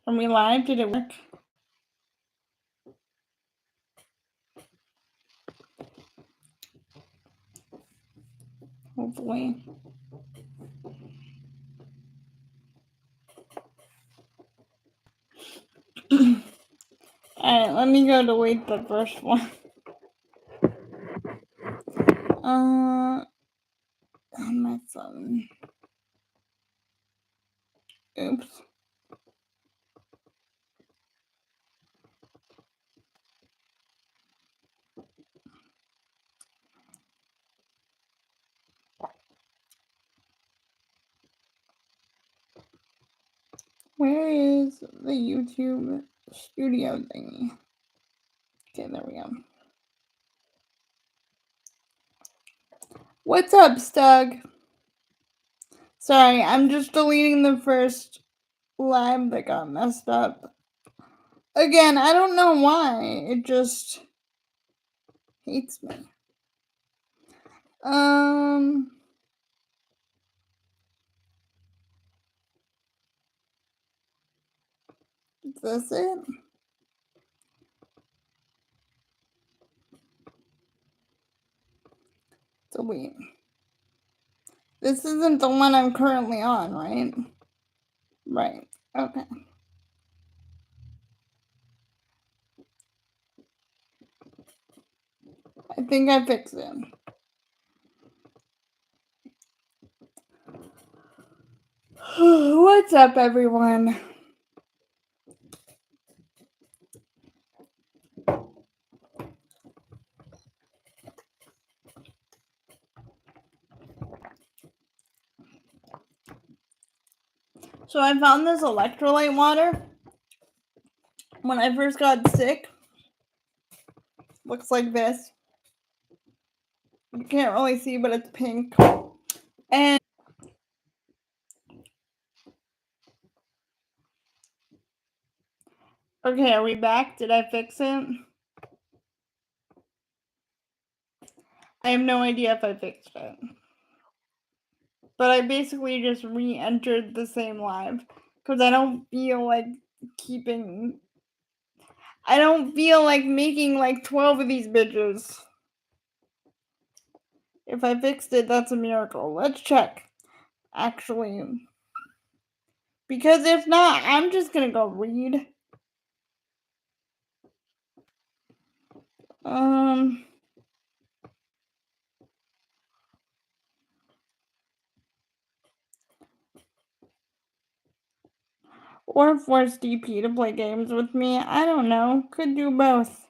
Are we live? Did it work? Hopefully. Alright, let me go delete the first one. On my phone. Oops. Where is the YouTube studio thingy? Okay, there we go. What's up, Stug? Sorry, I'm just deleting the first live that got messed up. Again, I don't know why. It just hates me. Is this it? Delete. This isn't the one I'm currently on, right? Right. Okay. I think I fixed it. What's up, everyone? So I found this electrolyte water when I first got sick. Looks like this. You can't really see, but it's pink. And okay, are we back? Did I fix it? I have no idea if I fixed it. But I basically just re-entered the same live because I don't feel like making like 12 of these bitches. If I fixed it, that's a miracle. Let's check. Actually. Because if not, I'm just gonna go read. Or force DP to play games with me. I don't know. Could do both.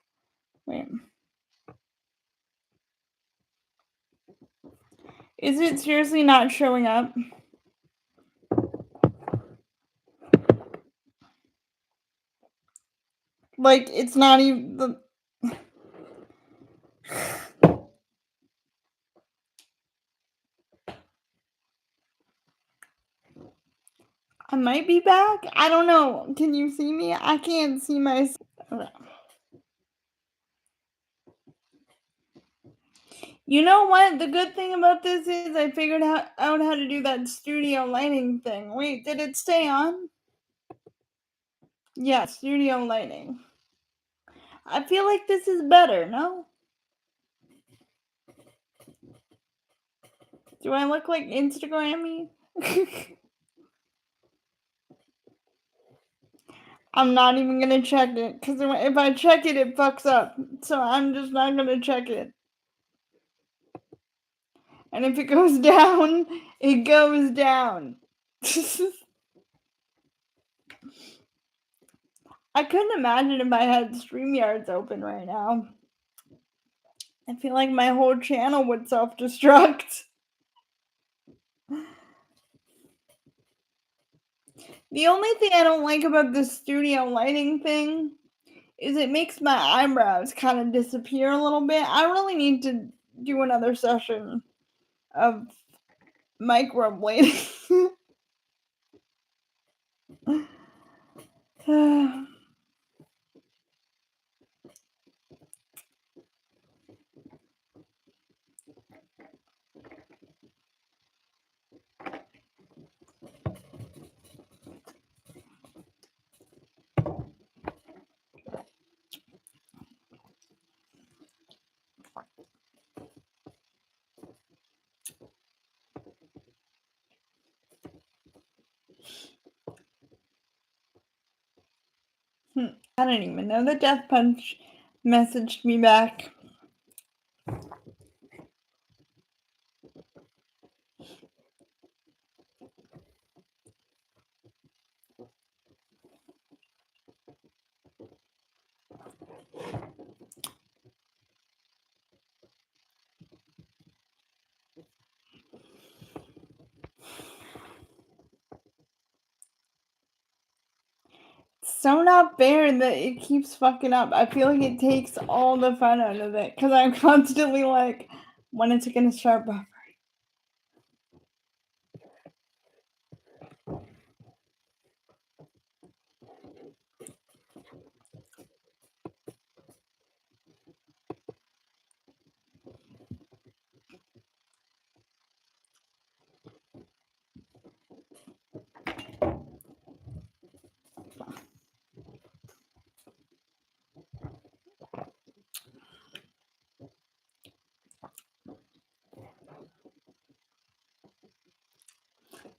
Wait. Is it seriously not showing up? Like, it's not even the... I might be back. I don't know. Can you see me? I can't see myself. Okay. You know what? The good thing about this is I figured out how to do that studio lighting thing. Wait, did it stay on? Yeah, studio lighting. I feel like this is better, no? Do I look like Instagrammy? I'm not even gonna check it, because if I check it, it fucks up. So I'm just not gonna check it. And if it goes down, it goes down. I couldn't imagine if I had StreamYards open right now. I feel like my whole channel would self-destruct. The only thing I don't like about this studio lighting thing is it makes my eyebrows kind of disappear a little bit. I really need to do another session of microblading. I don't even know that Death Punch messaged me back. So not fair that it keeps fucking up. I feel like it takes all the fun out of it because I'm constantly like, when is it gonna start buffering?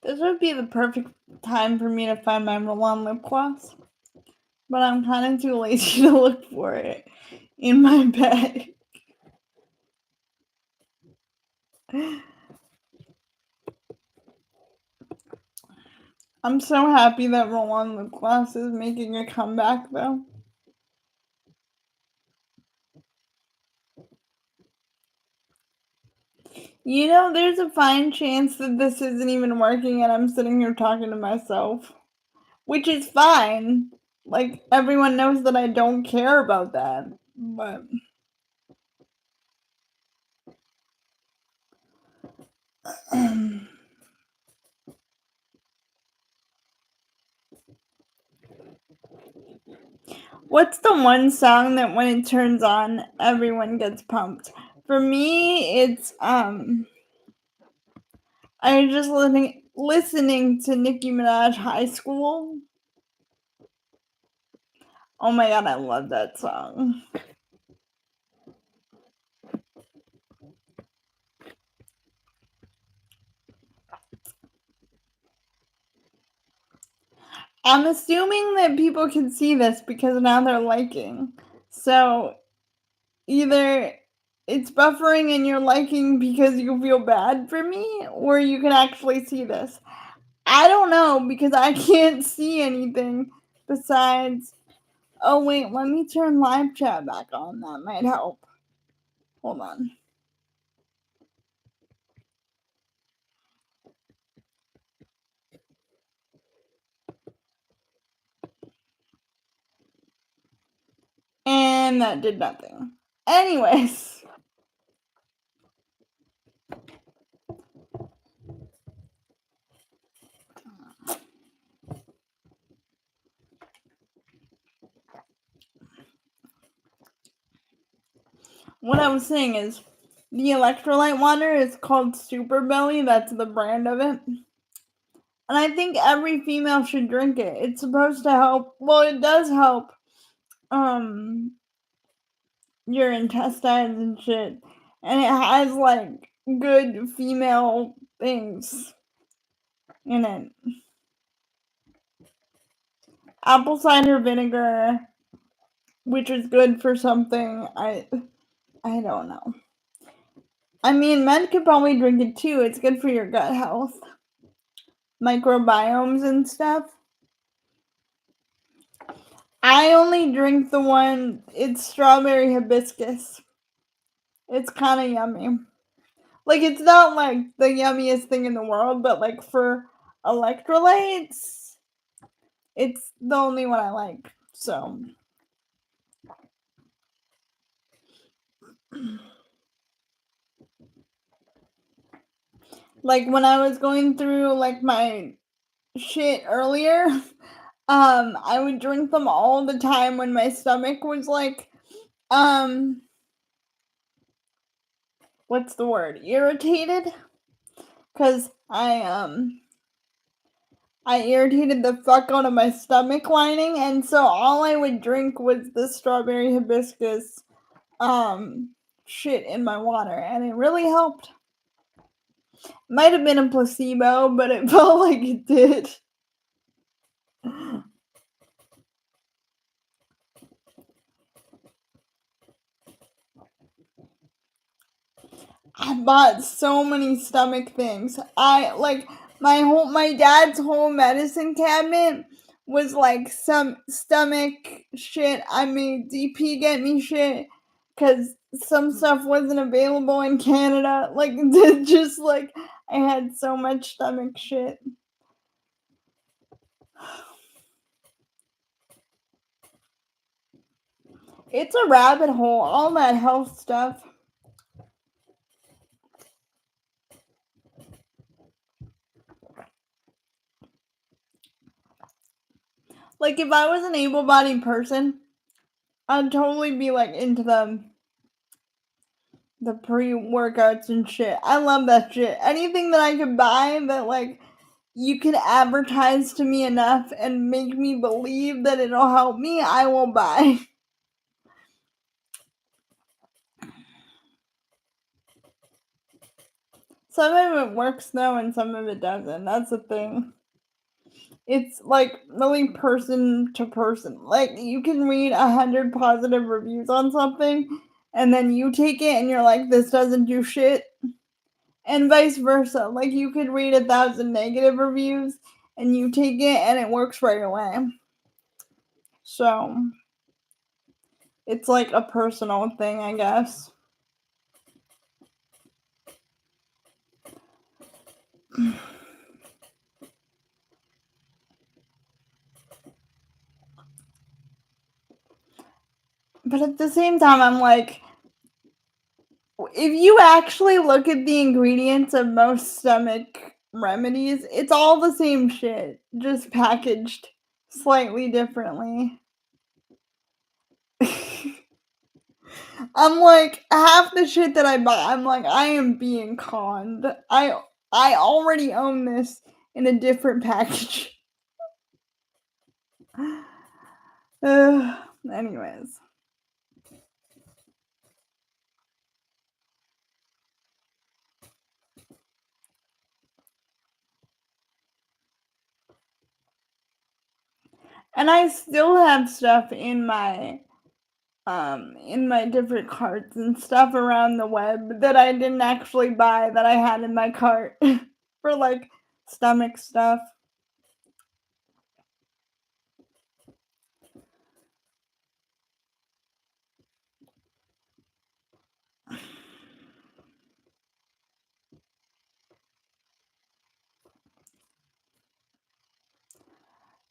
This would be the perfect time for me to find my Milan lip gloss, but I'm kind of too lazy to look for it in my bag. I'm so happy that Milan lip gloss is making a comeback, though. You know, there's a fine chance that this isn't even working and I'm sitting here talking to myself, which is fine. Like, everyone knows that I don't care about that, but what's the one song that when it turns on, everyone gets pumped? For me, it's I was just listening to Nicki Minaj High School. Oh my god, I love that song. I'm assuming that people can see this because now they're liking. So either it's buffering and you're liking because you feel bad for me, or you can actually see this. I don't know because I can't see anything besides. Oh, wait, let me turn live chat back on. That might help. Hold on. And that did nothing. Anyways. What I was saying is the electrolyte water is called Super Belly. That's the brand of it. And I think every female should drink it. It's supposed to help. Well, it does help your intestines and shit. And it has like good female things in it. Apple cider vinegar, which is good for something. I don't know. I mean, men could probably drink it too. It's good for your gut health, microbiomes and stuff. I only drink the one, it's strawberry hibiscus. It's kind of yummy. Like, it's not like the yummiest thing in the world, but like for electrolytes, it's the only one I like. So, like when I was going through like my shit earlier, I would drink them all the time when my stomach was like, what's the word? Irritated? Because I irritated the fuck out of my stomach lining, and so all I would drink was the strawberry hibiscus shit in my water, and it really helped. Might have been a placebo, but it felt like it did. I bought so many stomach things. I like my dad's whole medicine cabinet was like some stomach shit. I made DP get me shit because some stuff wasn't available in Canada. Like just like I had so much stomach shit. It's a rabbit hole, all that health stuff. Like if I was an able-bodied person, I'd totally be like into the pre-workouts and shit. I love that shit. Anything that I could buy that like you can advertise to me enough and make me believe that it'll help me, I will buy. Some of it works though and some of it doesn't. That's the thing. It's like really person to person. Like you can read 100 positive reviews on something and then you take it and you're like, this doesn't do shit. And vice versa. Like you could read 1,000 negative reviews and you take it and it works right away. So it's like a personal thing, I guess. But at the same time, I'm like, if you actually look at the ingredients of most stomach remedies, it's all the same shit, just packaged slightly differently. I'm like, half the shit that I buy, I'm like, I am being conned. I already own this in a different package. Anyways. And I still have stuff in my different carts and stuff around the web that I didn't actually buy that I had in my cart for like stomach stuff.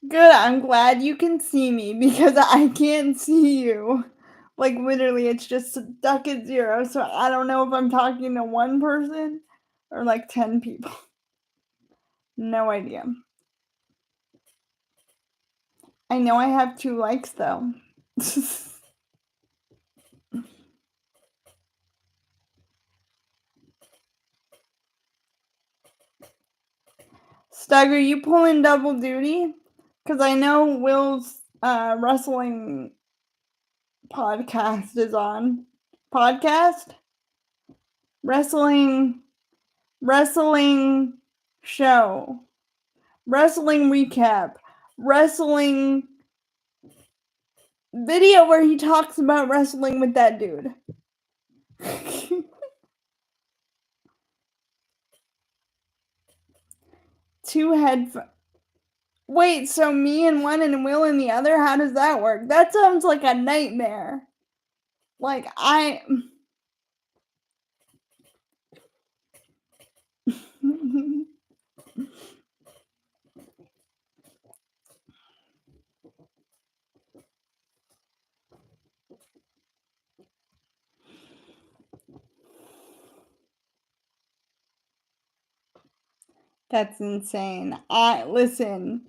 Good, I'm glad you can see me because I can't see you. Like literally it's just stuck at 0, so I don't know if I'm talking to one person or like 10 people. No idea. I know I have 2 likes though. Stug, are you pulling double duty? Because I know Will's wrestling podcast is on. Podcast? Wrestling show. Wrestling recap. Wrestling video where he talks about wrestling with that dude. 2 headphones. Wait, so me in one and Will in the other? How does that work? That sounds like a nightmare. Like, That's insane. Listen.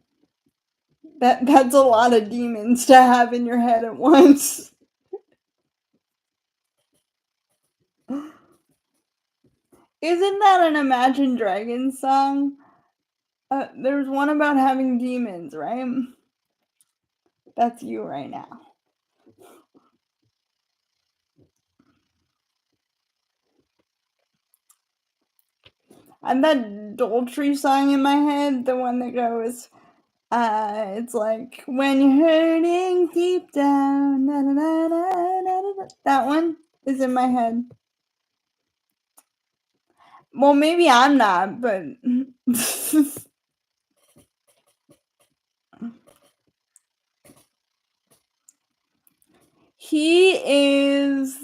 That's a lot of demons to have in your head at once. Isn't that an Imagine Dragons song? There's one about having demons, right? That's you right now. And that Doltree song in my head, the one that goes, it's like, when you're hurting deep down, na, na, na, na, na, na, na. That one is in my head. Well, maybe I'm not, but he is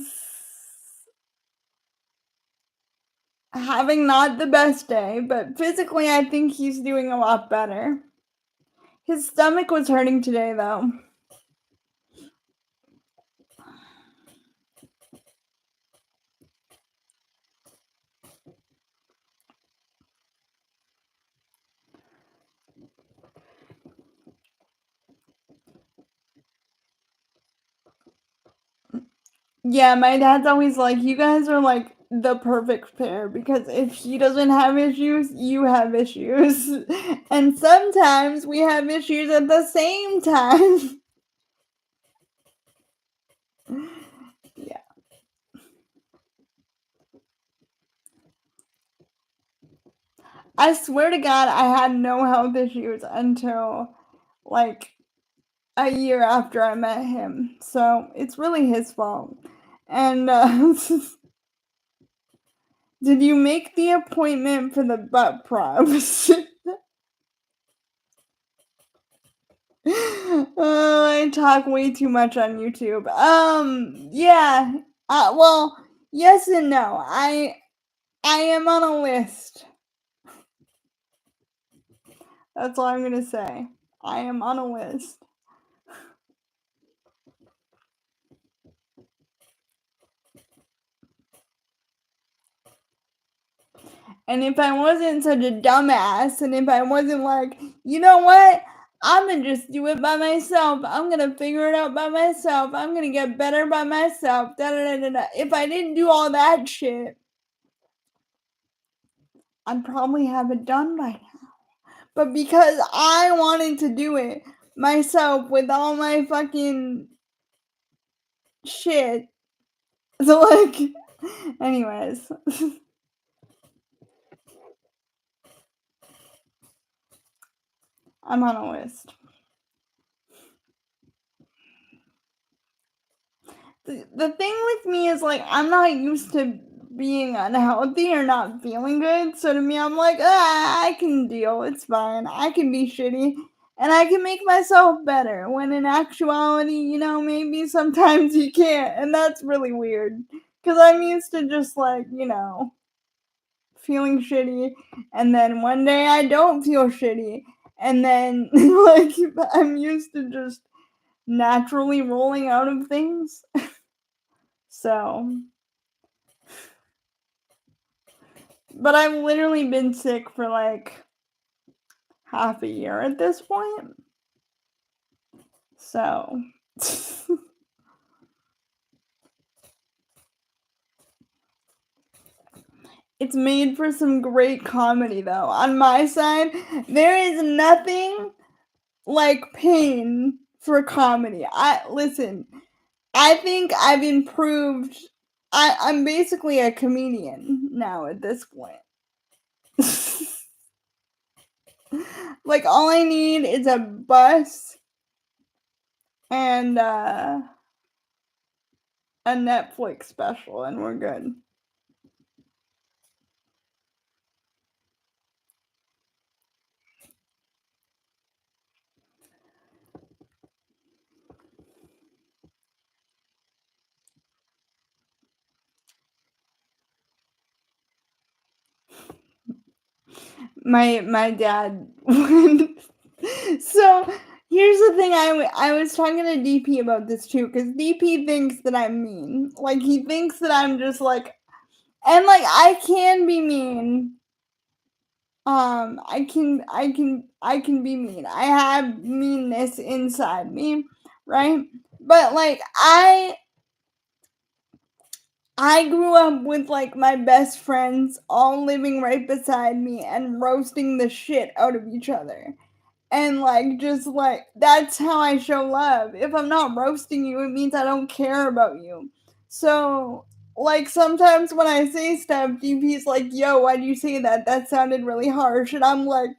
having not the best day, but physically, I think he's doing a lot better. His stomach was hurting today, though. Yeah, my dad's always like, you guys are like the perfect pair because if he doesn't have issues, you have issues. And sometimes we have issues at the same time. Yeah. I swear to God, I had no health issues until like a year after I met him. So it's really his fault. And did you make the appointment for the butt probes? Oh, I talk way too much on YouTube. Yeah. Well, yes and no. I am on a list. That's all I'm gonna say. I am on a list. And if I wasn't such a dumbass, and if I wasn't like, you know what? I'm gonna just do it by myself. I'm gonna figure it out by myself. I'm gonna get better by myself. Da da da da da. If I didn't do all that shit, I'd probably have it done by now. But because I wanted to do it myself with all my fucking shit, so like, anyways, I'm on a list. The thing with me is like I'm not used to being unhealthy or not feeling good. So to me, I'm like, I can deal. It's fine. I can be shitty and I can make myself better. When in actuality, maybe sometimes you can't. And that's really weird. Because I'm used to just like, feeling shitty. And then one day I don't feel shitty. And then like I'm used to just naturally rolling out of things. So, but I've literally been sick for like half a year at this point. So, it's made for some great comedy though. On my side, there is nothing like pain for comedy. I think I've improved. I'm basically a comedian now at this point. Like all I need is a bus and a Netflix special and we're good. My dad so here's the thing, I was talking to DP about this too because DP thinks that I'm mean. Like he thinks that I'm just like, and like I can be mean. I can be mean. I have meanness inside me, right? But like I grew up with like my best friends all living right beside me and roasting the shit out of each other. And like just like that's how I show love. If I'm not roasting you, it means I don't care about you. So like sometimes when I say stuff, DP's like, yo, why'd you say that? That sounded really harsh. And I'm like,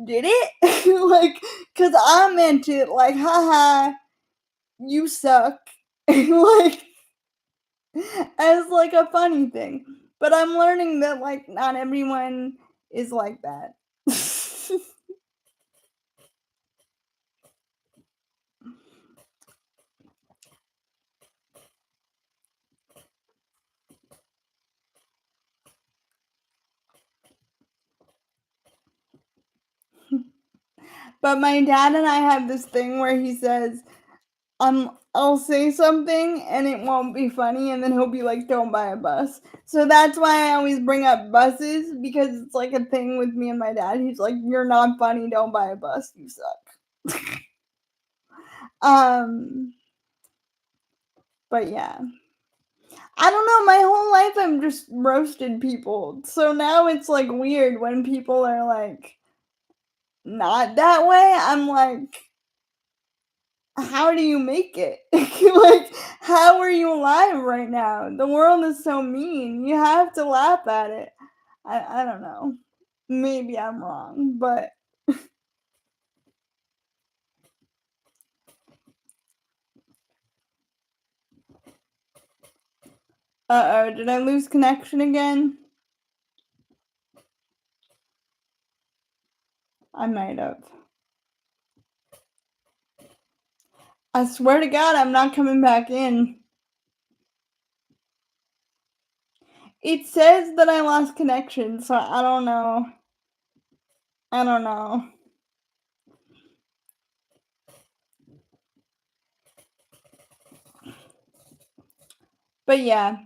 did it? Like, cause I meant it like, haha, you suck. Like as like a funny thing. But I'm learning that, like, not everyone is like that. But my dad and I have this thing where he says, I'll say something and it won't be funny, and then he'll be like, "Don't buy a bus." So that's why I always bring up buses, because it's like a thing with me and my dad. He's like, "You're not funny. Don't buy a bus. You suck." um, but yeah, I don't know. My whole life I'm just roasted people, so now it's like weird when people are like not that way. I'm like, how do you make it? Like, how are you alive right now? The world is so mean. You have to laugh at it. I don't know. Maybe I'm wrong, but uh-oh, did I lose connection again? I might have. I swear to God, I'm not coming back in. It says that I lost connection, so I don't know. I don't know. But yeah.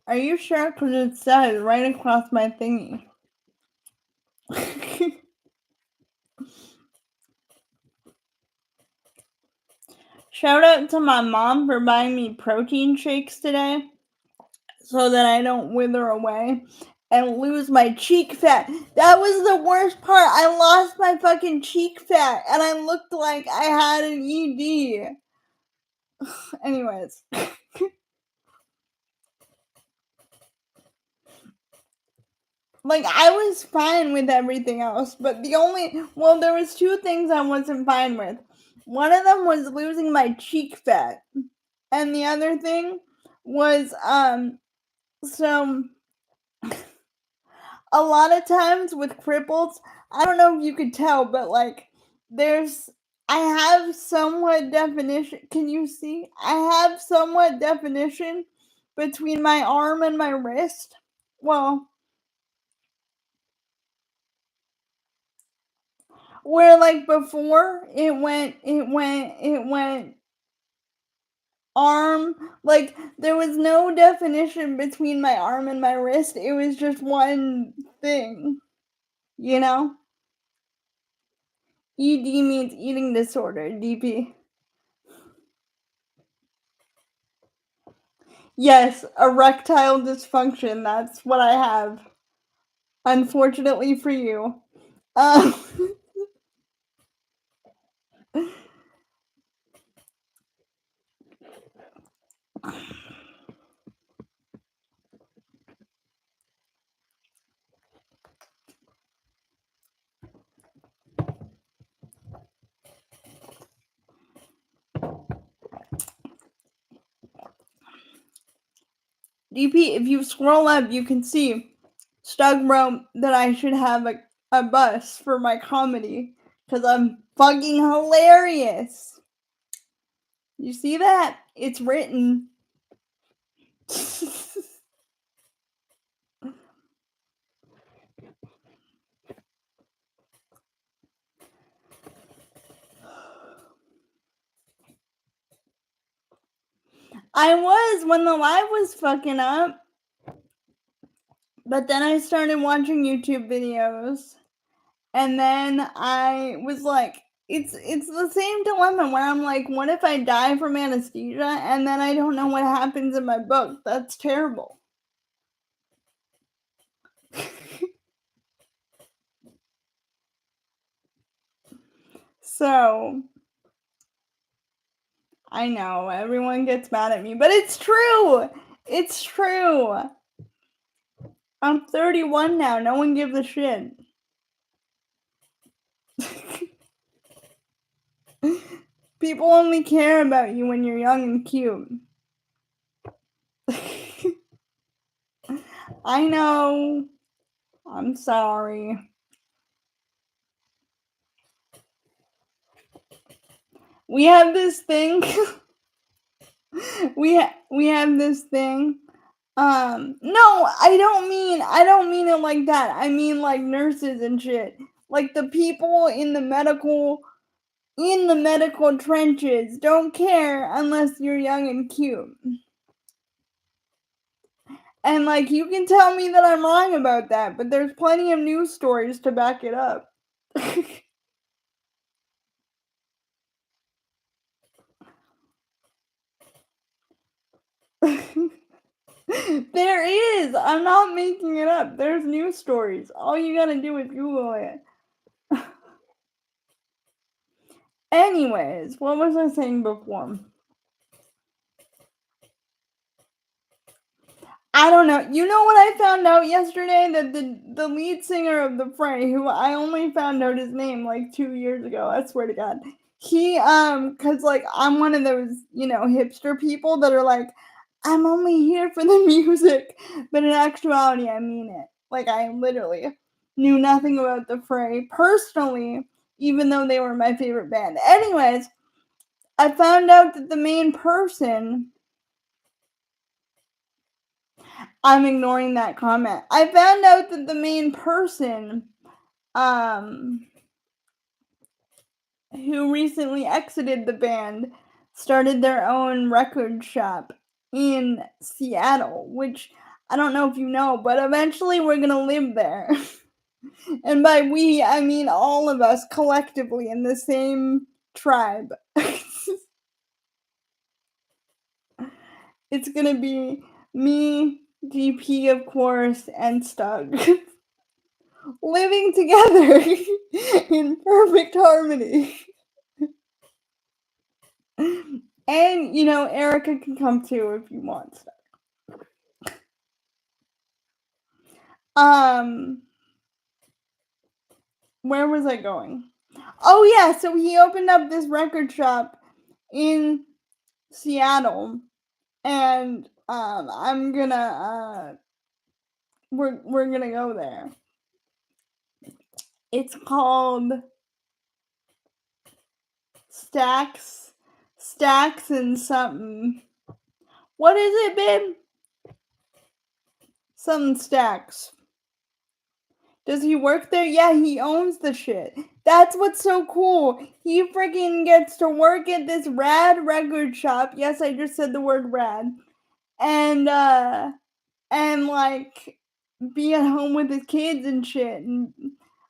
Are you sure? Because it says right across my thingy. Shout out to my mom for buying me protein shakes today so that I don't wither away and lose my cheek fat. That was the worst part. I lost my fucking cheek fat and I looked like I had an ED. Anyways. Like, I was fine with everything else, but there was two things I wasn't fine with. One of them was losing my cheek fat, and the other thing was so a lot of times with cripples, I don't know if you could tell, but like there's I have somewhat definition. Can you see? I have somewhat definition between my arm and my wrist. Well, where like before it went arm, like there was no definition between my arm and my wrist. It was just one thing, you know? ED means eating disorder, DP. Yes, erectile dysfunction. That's what I have. Unfortunately for you. Um, DP, if you scroll up, you can see Stug wrote that I should have a bus for my comedy because I'm fucking hilarious. You see that? It's written. I was when the live was fucking up, but then I started watching YouTube videos, and then I was like, it's the same dilemma where I'm like, what if I die from anesthesia and then I don't know what happens in my book? That's terrible. So I know everyone gets mad at me, but it's true. It's true. I'm 31 now. No one gives a shit. People only care about you when you're young and cute. I know. I'm sorry. We have this thing. we have this thing. No, I don't mean it like that. I mean like nurses and shit. Like the people in the medical trenches don't care unless you're young and cute. And like you can tell me that I'm wrong about that, but there's plenty of news stories to back it up. There is. I'm not making it up. There's news stories. All you gotta do is Google it. Anyways, what was I saying before? I don't know. You know what I found out yesterday? That the lead singer of The Fray, who I only found out his name like 2 years ago, I swear to God. He, cause like I'm one of those, hipster people that are like, I'm only here for the music. But in actuality, I mean it. Like I literally knew nothing about The Fray personally, even though they were my favorite band. Anyways, I found out that the main person, I'm ignoring that comment. I found out that the main person who recently exited the band started their own record shop in Seattle, which I don't know if you know, but eventually we're going to live there. And by we, I mean all of us collectively in the same tribe. It's going to be me, GP, of course, and Stug. Living together in perfect harmony. And, Erica can come too if you want stuff. Where was I going? Oh yeah, so he opened up this record shop in Seattle, and I'm gonna we're gonna go there. It's called Stacks and something. What is it, babe? Something Stacks. Does he work there? Yeah, he owns the shit. That's what's so cool. He freaking gets to work at this rad record shop. Yes, I just said the word rad. And like be at home with his kids and shit. And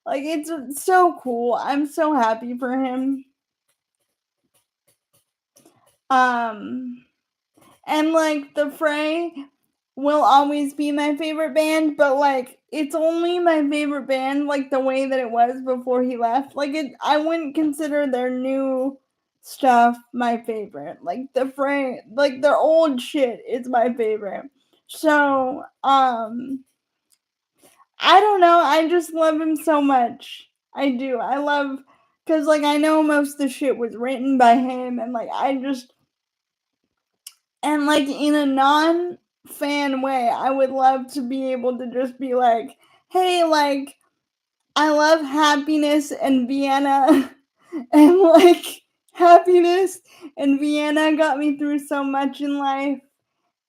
like it's so cool. I'm so happy for him. And like The Fray will always be my favorite band, but like it's only my favorite band like the way that it was before he left. Like I wouldn't consider their new stuff my favorite. Like The Fray, like their old shit is my favorite. So, I don't know, I just love him so much. I do. I love cuz like I know most of the shit was written by him, and like I just and like in a non-fan way, I would love to be able to just be like, hey, like I love Happiness and Vienna. And like Happiness and Vienna got me through so much in life.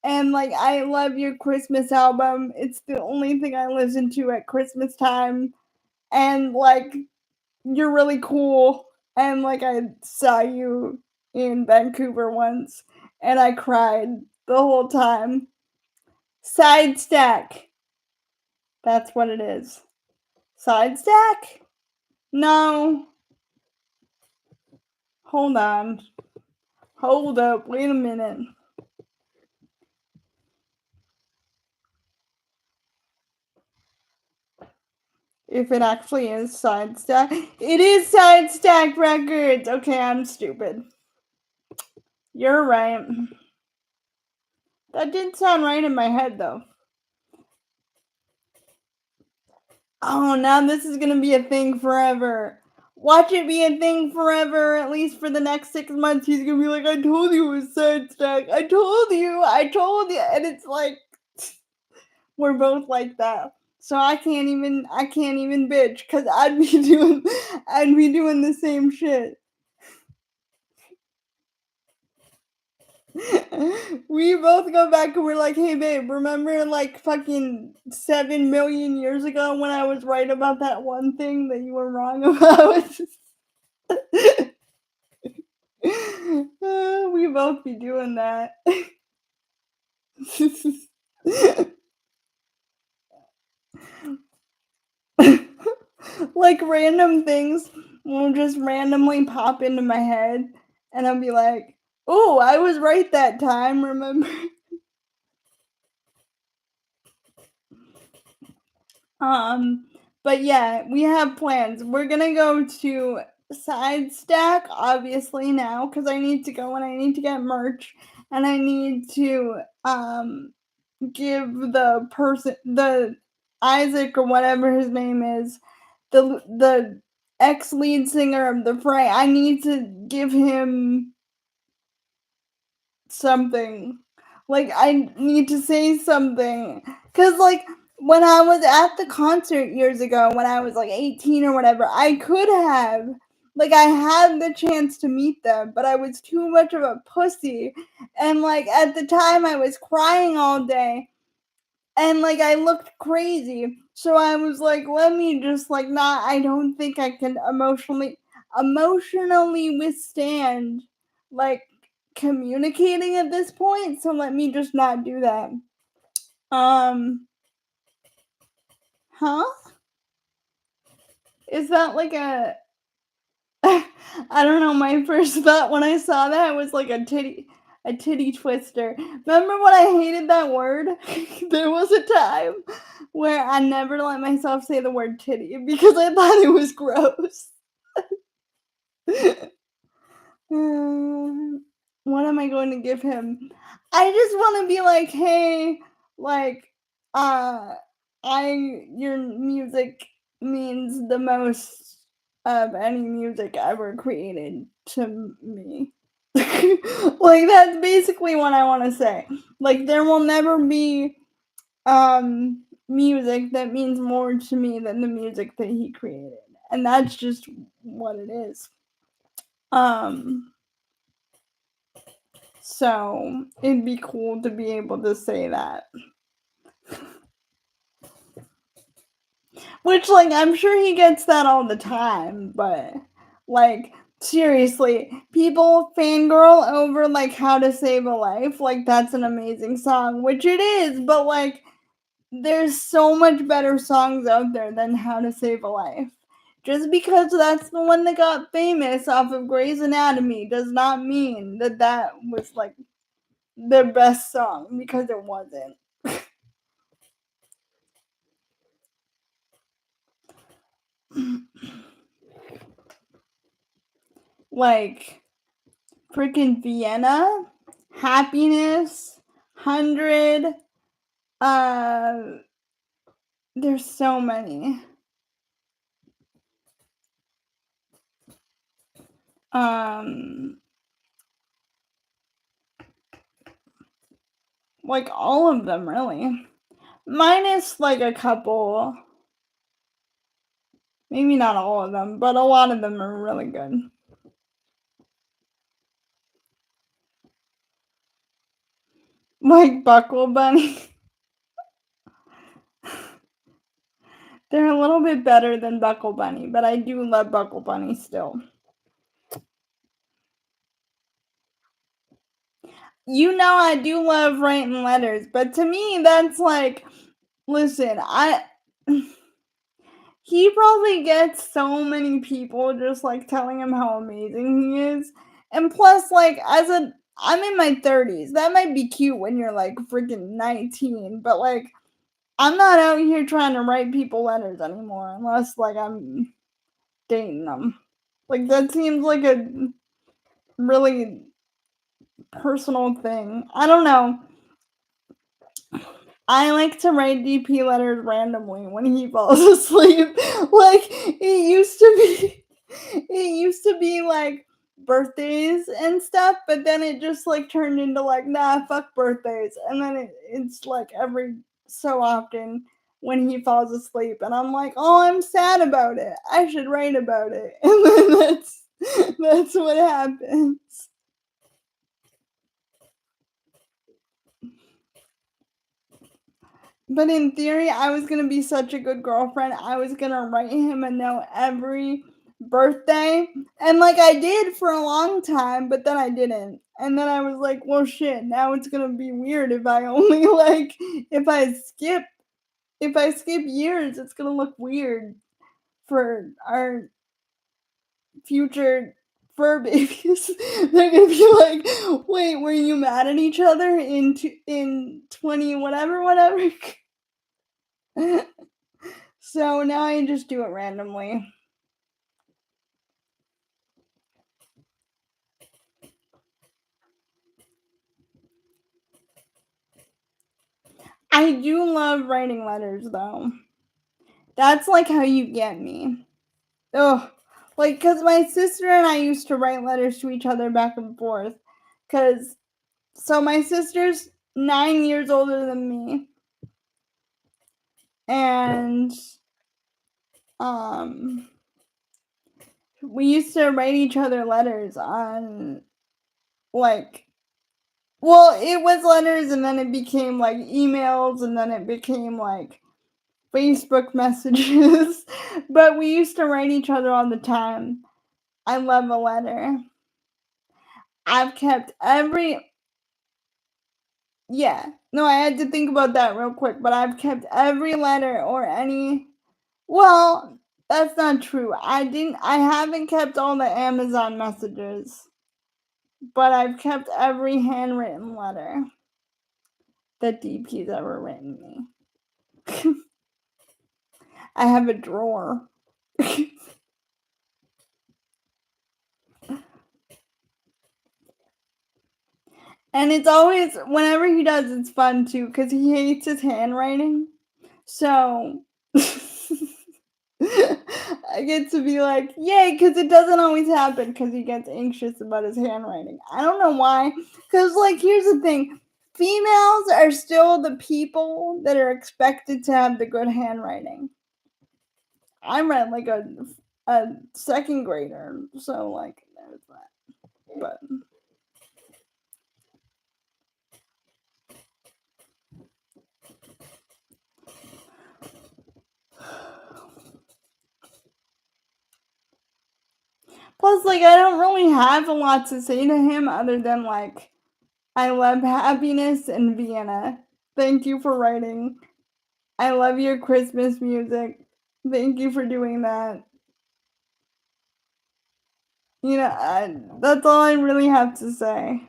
And like I love your Christmas album. It's the only thing I listen to at Christmas time. And like you're really cool. And like I saw you in Vancouver once and I cried the whole time. Side stack. That's what it is. Side stack? No. Hold on. Hold up. Wait a minute. If it actually is Side Stack. It is Side Stack Records. Okay, I'm stupid. You're right. That didn't sound right in my head, though. Oh, now this is gonna be a thing forever. Watch it be a thing forever, at least for the next 6 months. He's gonna be like, I told you it was sad stack. I told you. And it's like, we're both like that. So I can't even bitch because I'd be doing the same shit. We both go back and we're like, hey babe, remember like fucking 7 million years ago when I was right about that one thing that you were wrong about? We both be doing that. Like random things will just randomly pop into my head and I'll be like, oh, I was right that time, remember? But yeah, we have plans. We're gonna go to Side Stack, obviously now, because I need to go and I need to get merch and I need to give the Isaac or whatever his name is, the ex lead singer of the Fray, I need to give him something. Like I need to say something. Cause like when I was at the concert years ago, when I was like 18 or whatever, I could have like I had the chance to meet them, but I was too much of a pussy. And like at the time I was crying all day and like I looked crazy. So I was like, let me just like not I don't think I can emotionally withstand like communicating at this point, so let me just not do that. Um huh? Is that like a I don't know, my first thought when I saw that was like a titty twister. Remember when I hated that word? There was a time where I never let myself say the word titty because I thought it was gross. What am I going to give him? I just want to be like, hey, like, uh, your music means the most of any music ever created to me. Like, that's basically what I want to say. Like, there will never be, music that means more to me than the music that he created. And that's just what it is. Um, So it'd be cool to be able to say that. Which, like, I'm sure he gets that all the time, but, like, seriously, people fangirl over, like, How to Save a Life. Like, that's an amazing song, which it is, but, like, there's so much better songs out there than How to Save a Life. Just because that's the one that got famous off of Grey's Anatomy does not mean that that was, like, their best song, because it wasn't. Like freaking Vienna, Happiness, 100. Uh, there's so many. Um, like all of them really, minus like a couple. Maybe not all of them, but a lot of them are really good. Like Buckle Bunny. They're a little bit better than Buckle Bunny, but I do love Buckle Bunny still. You know I do love writing letters, but to me that's like, listen, he probably gets so many people just like telling him how amazing he is. And plus, like, I'm in my 30s. That might be cute when you're like freaking 19, but like, I'm not out here trying to write people letters anymore unless like I'm dating them. Like, that seems like a really personal thing. I don't know. I like to write DP letters randomly when he falls asleep. Like it used to be like birthdays and stuff, but then it just like turned into like, nah, fuck birthdays. And then it's like every so often when he falls asleep and I'm like, oh, I'm sad about it. I should write about it. And then that's what happens. But in theory, I was gonna be such a good girlfriend. I was gonna write him a note every birthday. And like I did for a long time, but then I didn't. And then I was like, well shit, now it's gonna be weird if I only like if I skip years, it's gonna look weird for our future fur babies. They're gonna be like, wait, were you mad at each other in 20 whatever? So now I just do it randomly. I do love writing letters though. That's like how you get me. Ugh. Like, because my sister and I used to write letters to each other back and forth. So my sister's 9 years older than me. And, we used to write each other letters on, like, well, it was letters and then it became like emails and then it became like Facebook messages. But we used to write each other all the time. I love a letter. I've kept every. Yeah. No, I had to think about that real quick, but I've kept every letter or any. Well, that's not true. I haven't kept all the Amazon messages, but I've kept every handwritten letter that DP's ever written me. I have a drawer. And it's always, whenever he does, it's fun too, because he hates his handwriting. So I get to be like, yay, because it doesn't always happen because he gets anxious about his handwriting. I don't know why. Because, like, here's the thing, females are still the people that are expected to have the good handwriting. I read like a second grader, so like there's that. But plus, like, I don't really have a lot to say to him other than like, I love happiness and Vienna. Thank you for writing. I love your Christmas music. Thank you for doing that. That's all I really have to say.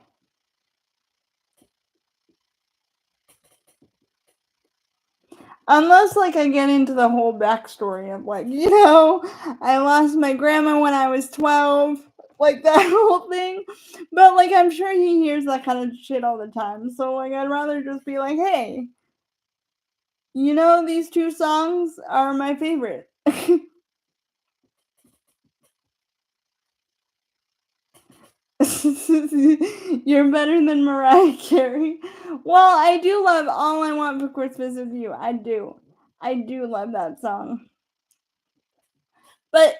Unless, like, I get into the whole backstory of, like, I lost my grandma when I was 12, like, that whole thing. But, like, I'm sure he hears that kind of shit all the time. So, like, I'd rather just be like, hey, these two songs are my favorite. You're better than Mariah Carey. Well, I do love All I Want for Christmas Is You. I do. I do love that song. But,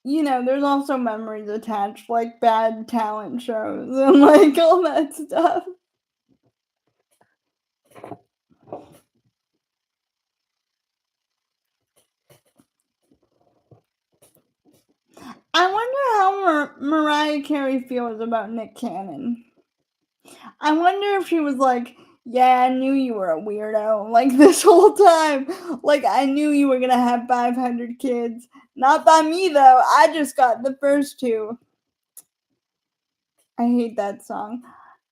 there's also memories attached, like bad talent shows and like all that stuff. I wonder how Mariah Carey feels about Nick Cannon. I wonder if she was like, yeah, I knew you were a weirdo, like, this whole time. Like, I knew you were gonna have 500 kids. Not by me, though. I just got the first two. I hate that song.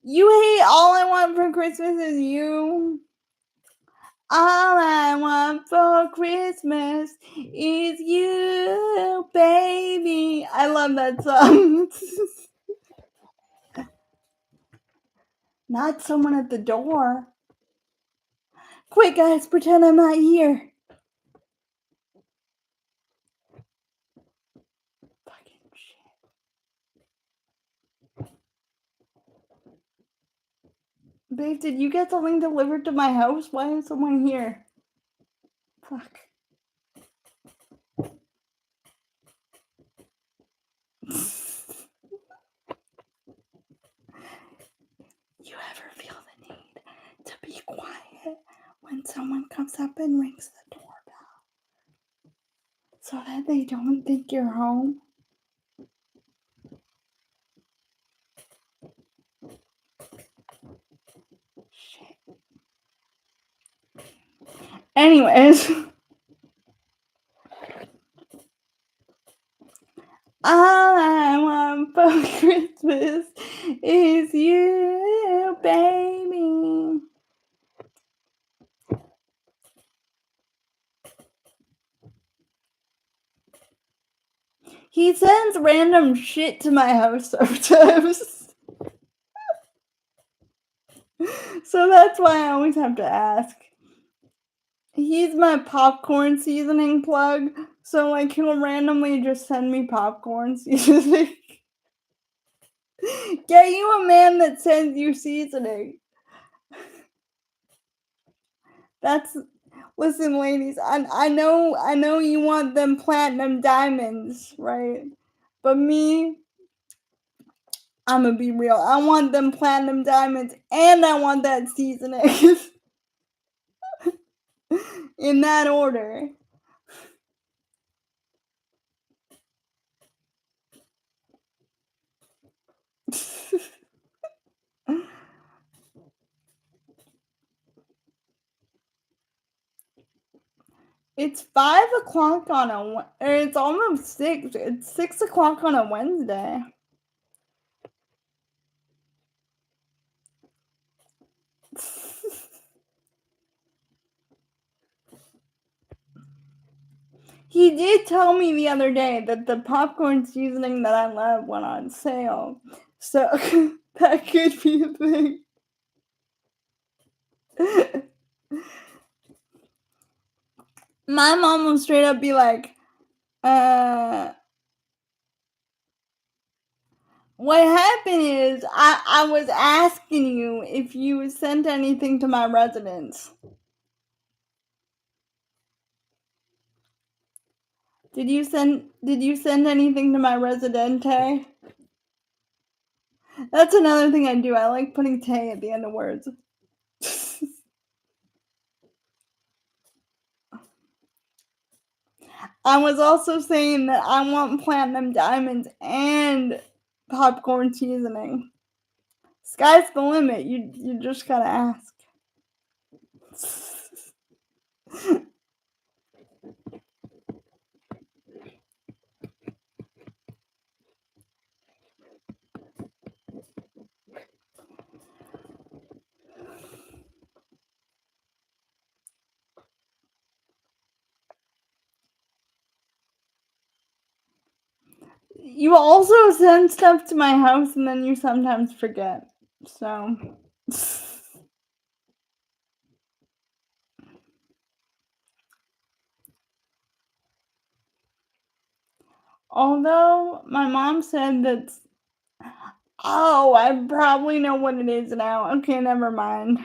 You hate All I Want for Christmas Is You? All I want for Christmas is you, baby. I love that song. Not someone at the door. Quick, guys, pretend I'm not here. Fucking shit. Babe, did you get something delivered to my house? Why is someone here? Fuck. You ever feel the need to be quiet when someone comes up and rings the doorbell so that they don't think you're home? Shit. Anyways, all I want for Christmas is you, baby. He sends random shit to my house sometimes. So that's why I always have to ask. He's my popcorn seasoning plug. So, like, he'll randomly just send me popcorn seasoning. Get you a man that sends you seasoning. That's... Listen, ladies, I know you want them platinum diamonds, right? But me, I'm gonna be real. I want them platinum diamonds and I want that seasoning. In that order. It's 5 o'clock on or it's almost 6. It's 6 o'clock on a Wednesday. He did tell me the other day that the popcorn seasoning that I love went on sale. So that could be a thing. My mom will straight up be like, what happened is I was asking you if you sent anything to my residence. Did you send anything to my residente? That's another thing I do. I like putting tay at the end of words. I was also saying that I want platinum diamonds and popcorn seasoning. Sky's the limit. You just gotta ask. You also send stuff to my house and then you sometimes forget. So although my mom said that... Oh, I probably know what it is now. Okay, never mind.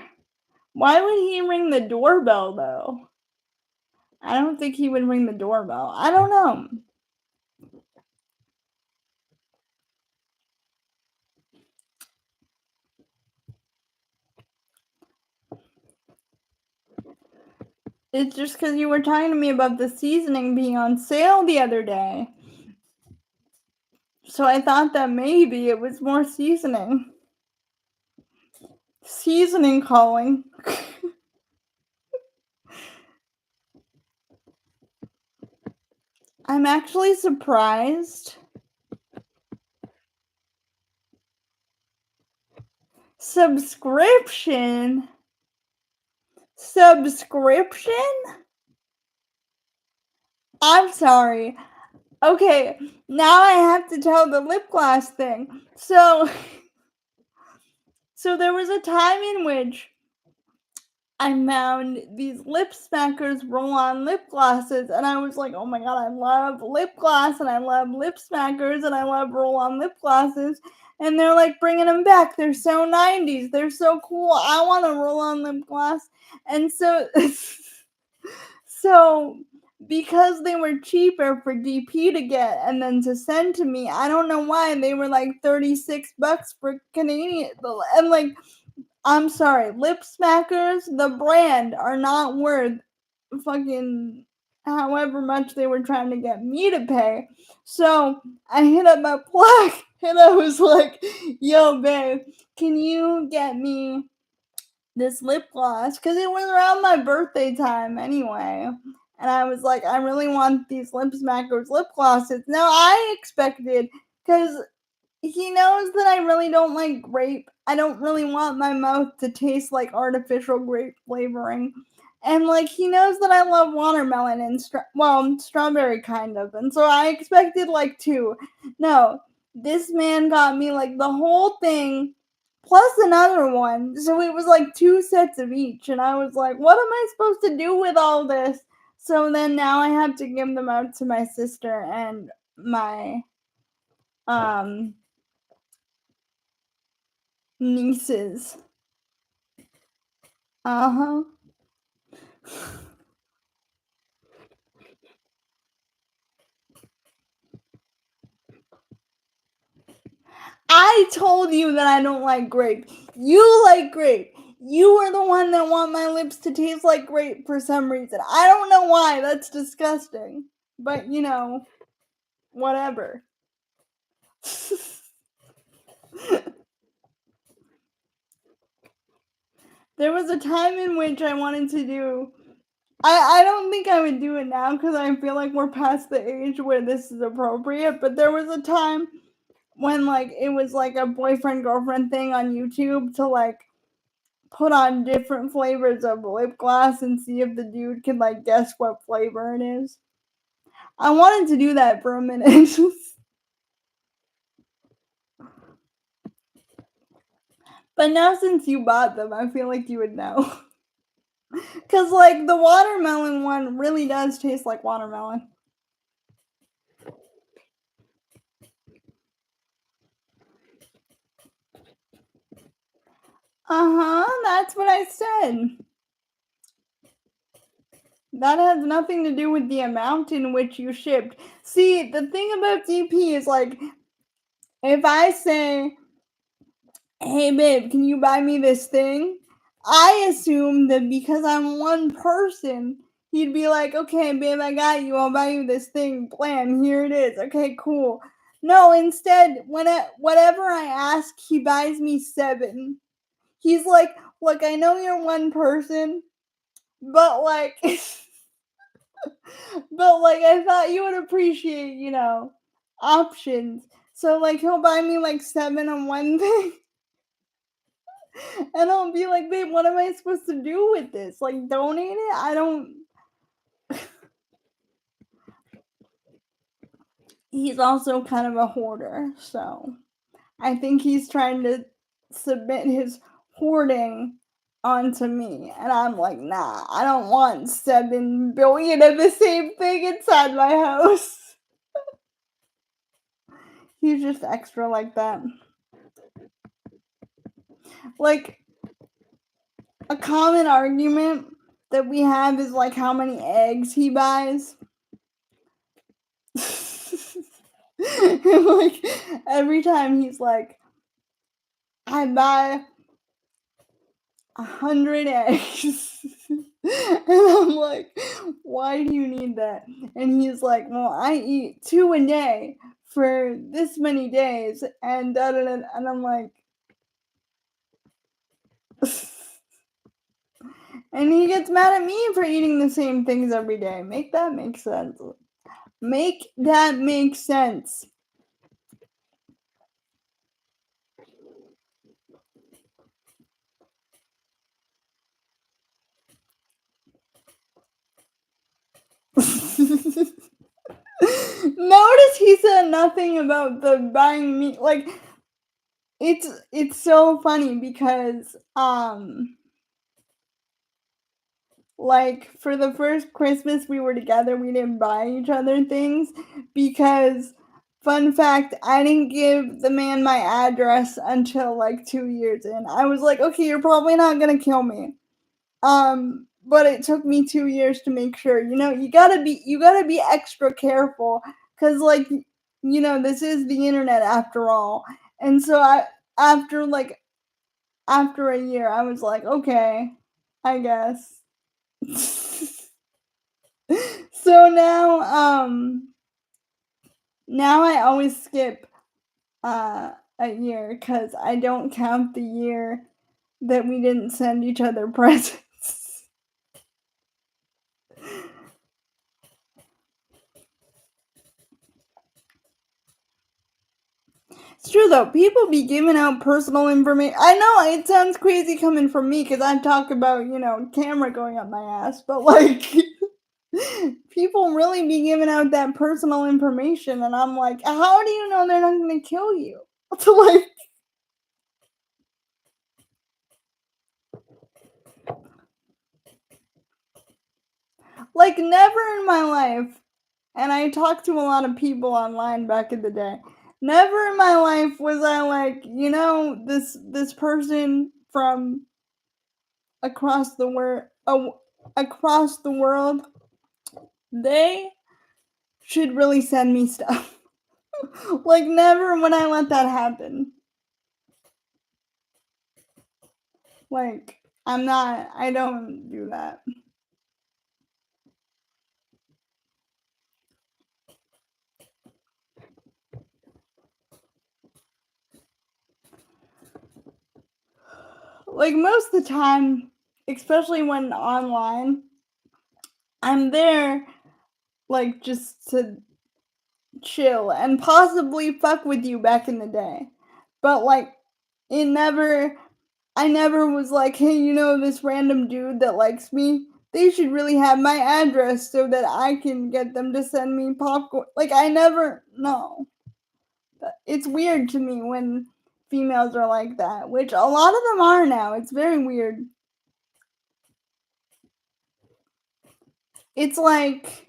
Why would he ring the doorbell though? I don't think he would ring the doorbell. I don't know. It's just because you were talking to me about the seasoning being on sale the other day. So I thought that maybe it was more seasoning. Seasoning calling. I'm actually surprised. Subscription? I'm sorry. Okay, now I have to tell the lip gloss thing. So there was a time in which I found these lip smackers roll-on lip glosses, and I was like, "Oh my god, I love lip gloss, and I love lip smackers, and I love roll-on lip glosses." And they're like bringing them back. They're so 90s. They're so cool. I want a roll-on lip gloss. And so, so because they were cheaper for DP to get and then to send to me, I don't know why they were like $36 for Canadian. And like, I'm sorry, lip smackers, the brand, are not worth fucking however much they were trying to get me to pay. So I hit up my plug and I was like, yo, babe, can you get me this lip gloss? Because it was around my birthday time anyway. And I was like, I really want these lip smackers lip glosses. Now I expected, because he knows that I really don't like grape. I don't really want my mouth to taste like artificial grape flavoring. And like he knows that I love watermelon and strawberry kind of. And so I expected like two. No, this man got me like the whole thing plus another one. So it was like two sets of each, and I was like, what am I supposed to do with all this? So then now I have to give them out to my sister and my um nieces. Uh-huh. I told you that I don't like grape. You like grape. You are the one that want my lips to taste like grape for some reason. I don't know why. That's disgusting. But, whatever. There was a time in which I wanted to do. I don't think I would do it now because I feel like we're past the age where this is appropriate. But there was a time when like it was like a boyfriend girlfriend thing on YouTube to like put on different flavors of lip gloss and see if the dude could like guess what flavor it is. I wanted to do that for a minute. But now since you bought them, I feel like you would know. Cause like the watermelon one really does taste like watermelon. Uh-huh, that's what I said. That has nothing to do with the amount in which you shipped. See, the thing about DP is like, if I say, hey babe, can you buy me this thing? I assume that because I'm one person, he'd be like, okay, babe, I got you. I'll buy you this thing. Blam, here it is. Okay, cool. No, instead, whatever I ask, he buys me 7. He's like, look, I know you're one person, but like, but like, I thought you would appreciate, options. So like, he'll buy me like 7 on one thing. And I'll be like, babe, what am I supposed to do with this? Like, donate it? I don't. He's also kind of a hoarder, so I think he's trying to submit his hoarding onto me. And I'm like, nah, I don't want 7 billion of the same thing inside my house. He's just extra like that. Like, a common argument that we have is like how many eggs he buys. Like every time he's like, I buy 100 eggs. And I'm like, why do you need that? And he's like, well, I eat 2 a day for this many days, and da da da. And I'm like, and he gets mad at me for eating the same things every day. Make that make sense. Make that make sense. Notice he said nothing about the buying me. Like, it's so funny because like for the first Christmas we were together, we didn't buy each other things because fun fact, I didn't give the man my address until like 2 years in. I was like, "Okay, you're probably not going to kill me." But it took me 2 years to make sure. You got to be extra careful cuz like this is the internet after all. And so after like after a year, I was like, "Okay, I guess." So now I always skip a year cuz I don't count the year that we didn't send each other presents. It's true though. People be giving out personal information. I know it sounds crazy coming from me cuz I talk about, camera going up my ass, but like people really be giving out that personal information and I'm like, "How do you know they're not going to kill you?" like like never in my life, and I talked to a lot of people online back in the day. Never in my life was I like, this person from across the world, they should really send me stuff. Like never would I let that happen. Like I don't do that. Like most of the time, especially when online, I'm there like just to chill and possibly fuck with you back in the day. But like it never I never was like, "Hey, this random dude that likes me, they should really have my address so that I can get them to send me popcorn." Like I never no. It's weird to me when females are like that, which a lot of them are now. It's very weird. It's like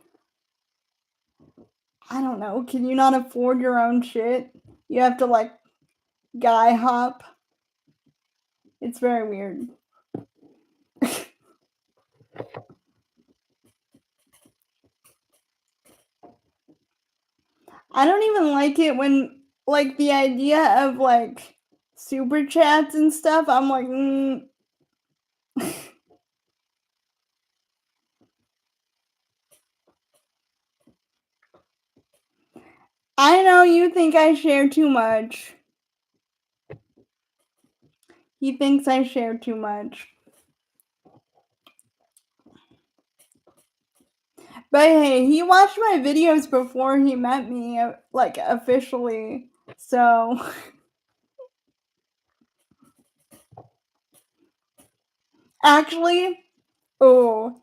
I don't know, can you not afford your own shit? You have to like guy hop. It's very weird. I don't even like it when like the idea of like super chats and stuff. I'm like, I know you think I share too much. He thinks I share too much. But hey, he watched my videos before he met me, like officially. So, actually, oh,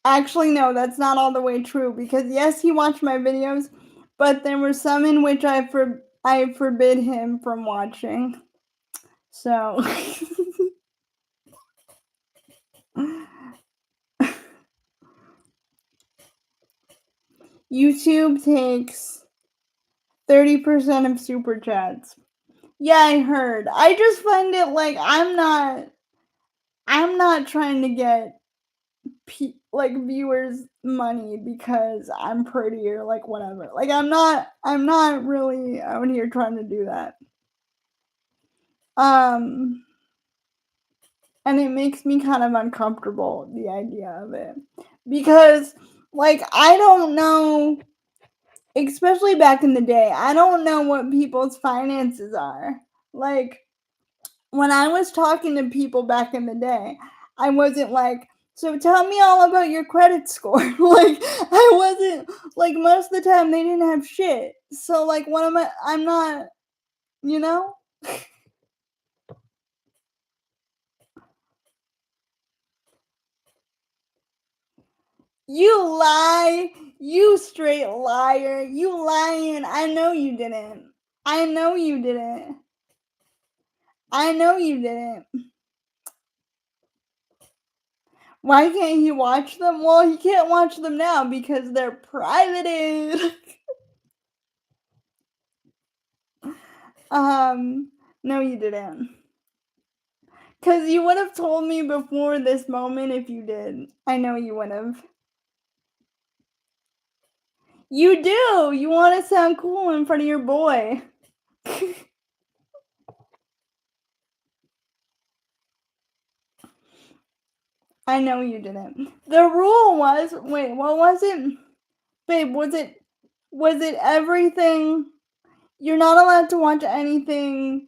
actually, no, that's not all the way true because yes, he watched my videos, but there were some in which I forbid him from watching. So, YouTube takes 30% of super chats. Yeah, I heard. I just find it like I'm not trying to get like viewers money because I'm pretty or like whatever. Like I'm not really out here trying to do that. Um and it makes me kind of uncomfortable the idea of it. Because like I don't know, especially back in the day, I don't know what people's finances are. Like when I was talking to people back in the day, I wasn't like, "So tell me all about your credit score." Like I wasn't like most of the time they didn't have shit. So like what am I'm not, you know? You lie. You straight liar. You lying. I know you didn't. I know you didn't. I know you didn't. Why can't he watch them? Well, he can't watch them now because they're privated. No, you didn't. Because you would have told me before this moment if you did. I know you would have. You do! You want to sound cool in front of your boy. I know you didn't. The rule was, wait, what was it? Babe, was it everything? You're not allowed to watch anything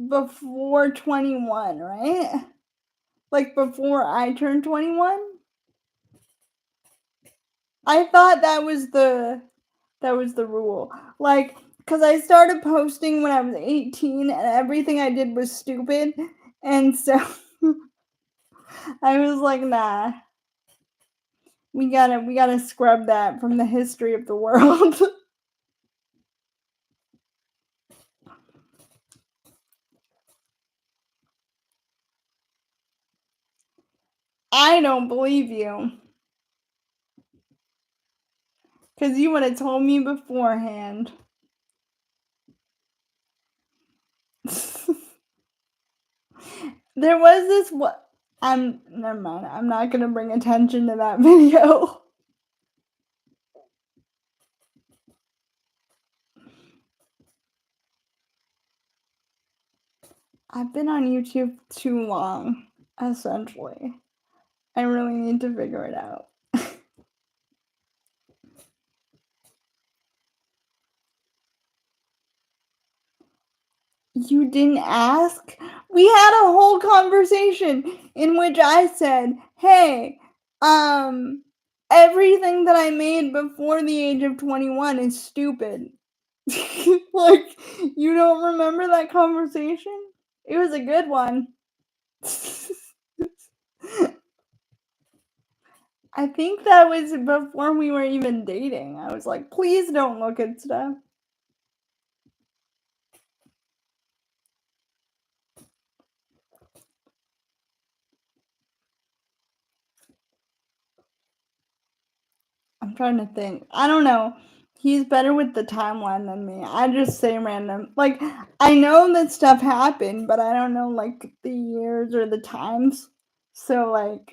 before 21, right? Like before I turned 21? I thought that was the rule. Like, cuz I started posting when I was 18 and everything I did was stupid. And so I was like, nah. We gotta scrub that from the history of the world. I don't believe you. Cause you would have told me beforehand. There was this what never mind. I'm not gonna bring attention to that video. I've been on YouTube too long, essentially. I really need to figure it out. You didn't ask? We had a whole conversation in which I said, hey, everything that I made before the age of 21 is stupid. Like, you don't remember that conversation? It was a good one. I think that was before we were even dating. I was like, please don't look at stuff. I'm trying to think. I don't know. He's better with the timeline than me. I just say random. Like, I know that stuff happened, but I don't know, like, the years or the times. So, like,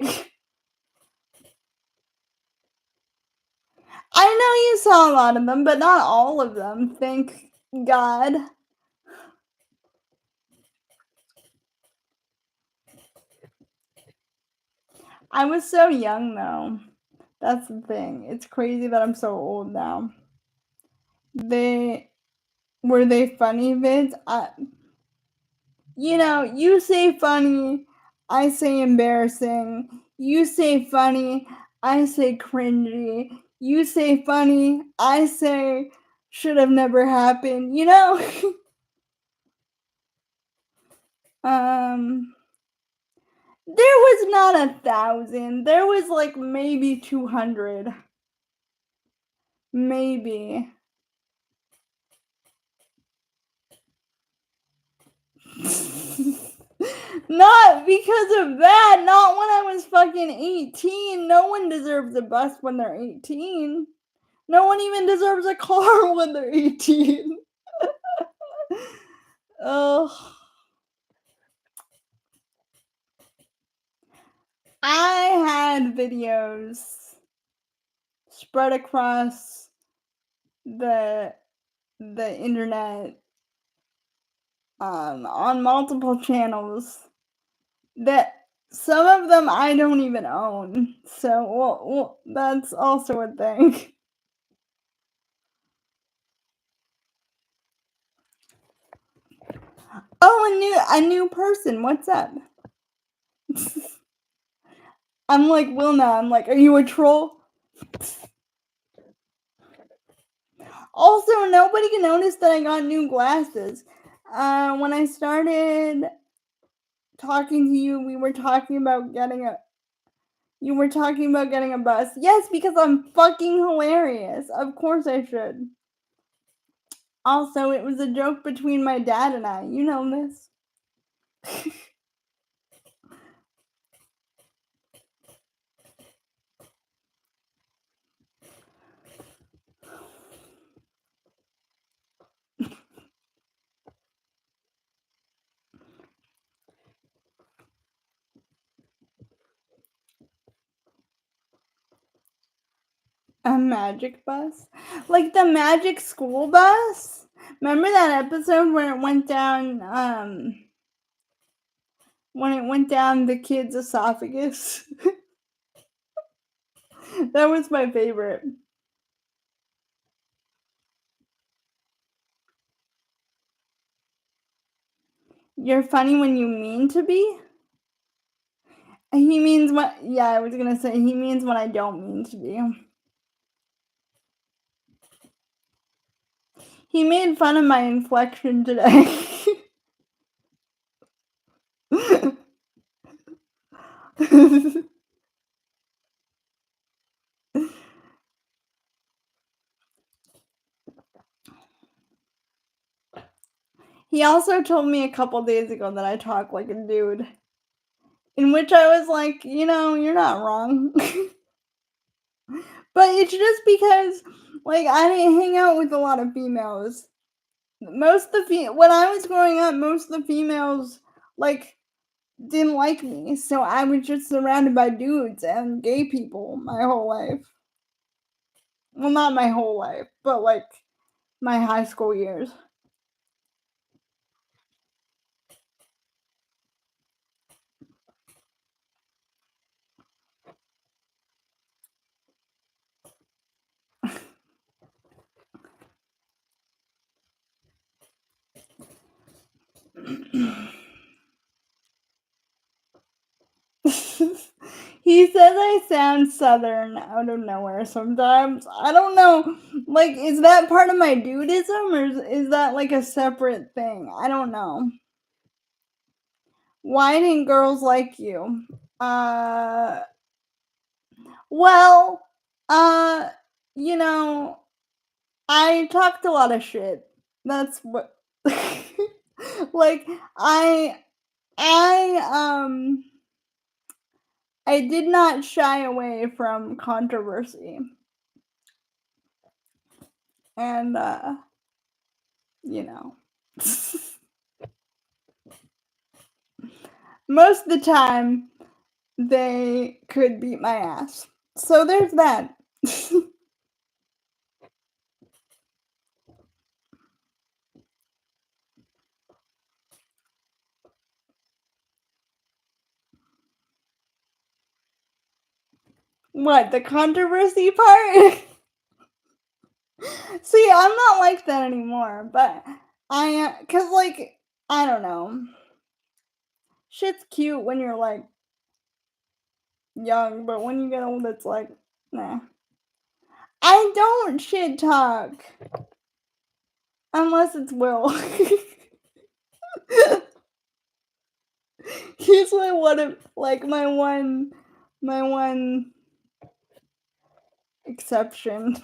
I know you saw a lot of them, but not all of them. Thank God. I was so young, though. That's the thing. It's crazy that I'm so old now. Were they funny vids? You say funny, I say embarrassing. You say funny, I say cringy. You say funny, I say should have never happened, There was not 1,000. There was like maybe 200. Maybe. Not because of that. Not when I was fucking 18. No one deserves a bus when they're 18. No one even deserves a car when they're 18. Oh. I had videos spread across the internet on multiple channels that some of them I don't even own. So, well that's also a thing. Oh, a new person. What's up? I'm like Wilna. I'm like, are you a troll? Also, nobody can notice that I got new glasses. When I started talking to you, you were talking about getting a bus. Yes, because I'm fucking hilarious. Of course I should. Also, it was a joke between my dad and I. You know this. A magic bus? Like the magic school bus? Remember that episode where it went down, when it went down the kid's esophagus? That was my favorite. You're funny when you mean to be? He means what, yeah, I was gonna say, he means when I don't mean to be. He made fun of my inflection today. He also told me a couple days ago that I talk like a dude, in which I was like, you know, you're not wrong. But it's just because, like, I didn't hang out with a lot of females. Most of the when I was growing up, most of the females, like, didn't like me, so I was just surrounded by dudes and gay people my whole life. Well, not my whole life, but, like, my high school years. He says I sound southern out of nowhere sometimes. I don't know. Like, is that part of my dudism or is that like a separate thing? I don't know. Why didn't girls like you? Uh, well, uh, you know, I talked a lot of shit. That's what like I I I did not shy away from controversy. And you know, most of the time they could beat my ass. So there's that. What, the controversy part? See, I'm not like that anymore, but cause like, I don't know. Shit's cute when you're like young, but when you get old, it's like, nah. I don't shit talk unless it's Will. He's my one of like my one exception.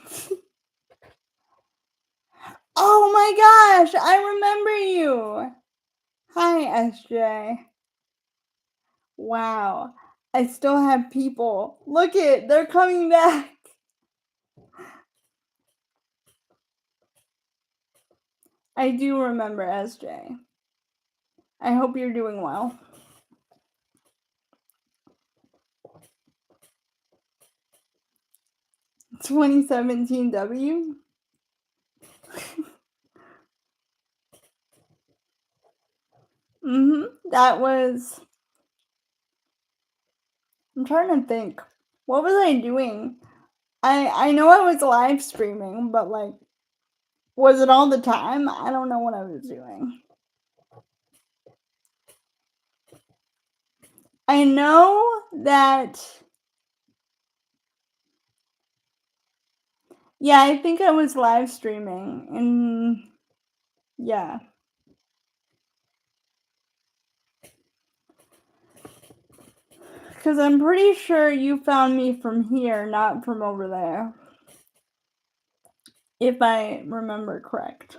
Oh my gosh, I remember you. Hi, SJ. Wow. I still have people. Look it, they're coming back. I do remember SJ. I hope you're doing well. 2017 W? That was. I'm trying to think. What was I doing? I know I was live streaming, but like, was it all the time? I don't know what I was doing. I know that. Yeah, I think I was live streaming, and yeah. Because I'm pretty sure you found me from here, not from over there. If I remember correct.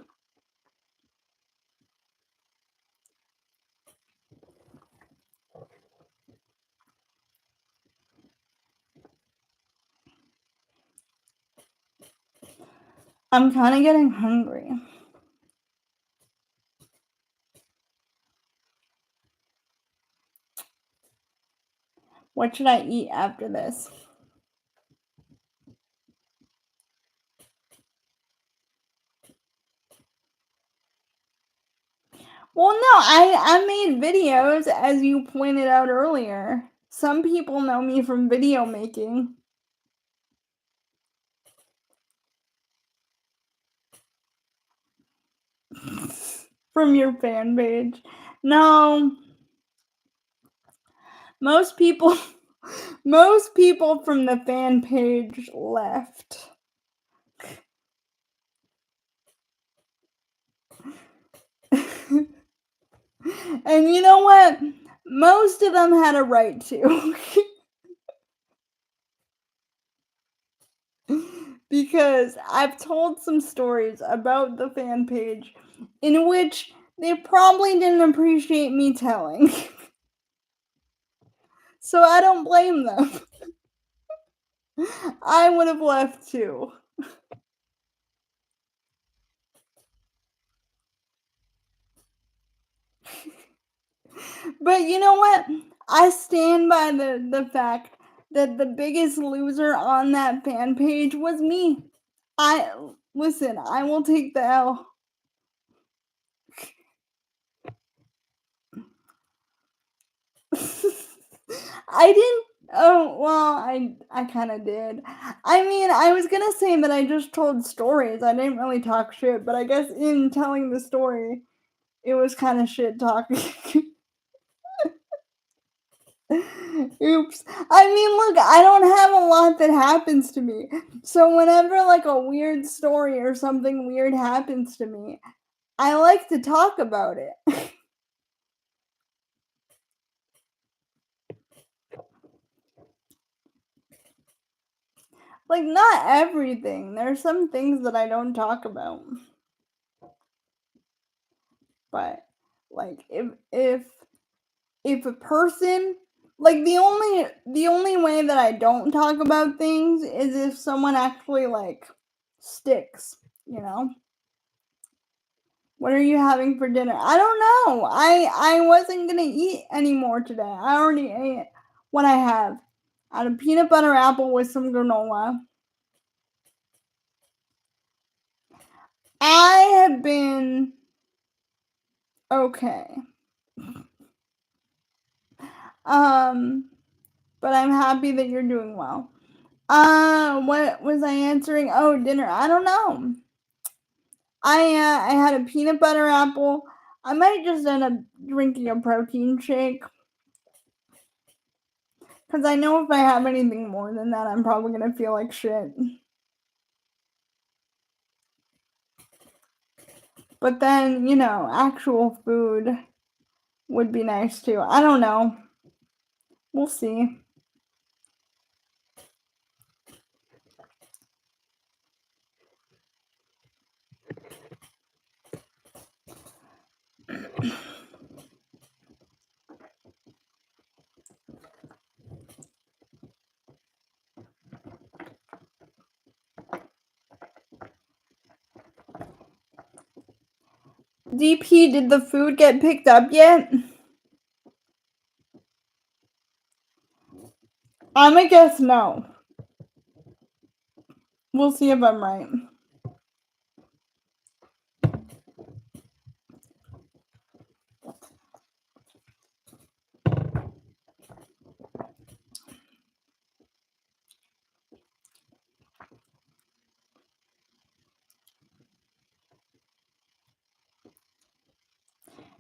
I'm kind of getting hungry. What should I eat after this? Well, no, I made videos, as you pointed out earlier. Some people know me from video making. From your fan page. No, most people most people from the fan page left. And you know what? Most of them had a right to. Because I've told some stories about the fan page in which they probably didn't appreciate me telling. So I don't blame them. I would have left too. But you know what? I stand by the fact that the biggest loser on that fan page was me. I listen, I will take the L. I didn't. Oh well, I kind of did. I mean, I was gonna say that I just told stories. I didn't really talk shit, but I guess in telling the story, it was kind of shit talking. Oops. I mean, look, I don't have a lot that happens to me. So whenever like a weird story or something weird happens to me, I like to talk about it. Like not everything. There's some things that I don't talk about. But like if a person like the only way that I don't talk about things is if someone actually like sticks, you know? What are you having for dinner? I don't know. I wasn't gonna eat anymore today. I already ate what I have. I had a peanut butter apple with some granola. I have been okay. Um, but I'm happy that you're doing well. What was I answering? Oh, dinner. I don't know. I had a peanut butter apple. I might just end up drinking a protein shake because I know if I have anything more than that, I'm probably gonna feel like shit. But then, actual food would be nice too. I don't know. We'll see. DP, did the food get picked up yet? I'm gonna guess no. We'll see if I'm right.